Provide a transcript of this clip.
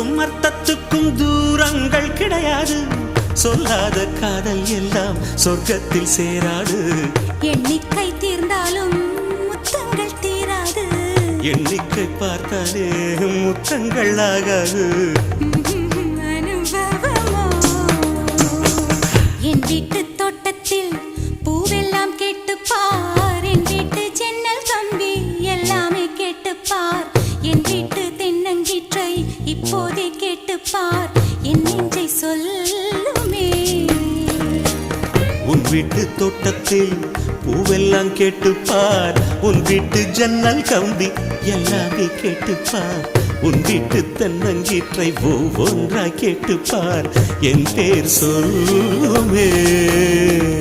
சொல்லுக்கும் அர்த்தத்துக்கும் தூரங்கள் கிடையாது. சொல்லாத காதல் எல்லாம் சொர்க்கத்தில் சேராது. எண்ணிக்கை தீர்ந்தாலும் முத்தங்கள் தீராது. எண்ணிக்கை பார்த்தாலே முத்தங்கள் ஆகாது. அனுபவமோ என் வீட்டு தோட்டத்தில் பூவெல்லாம் கேட்டுப்பார். என் வீட்டு ஜன்னல் கம்பி எல்லாமே கேட்டுப்பார். என் வீட்டு தென்னங்கீற்றை இப்போதே கேட்டுப்பார். என் நெஞ்சை சொல்லுமே. உன் வீட்டு தோட்டத்தில் பூவெல்லாம் கேட்டுப்பார். உன் வீட்டு ஜன்னல் கம்பி எல்லாமே கேட்டுப்பார். உன் வீட்டு தென்னங்கீற்றை ஒவ்வொன்றாய் கேட்டுப்பார். என் பேர் சொல்லுமே.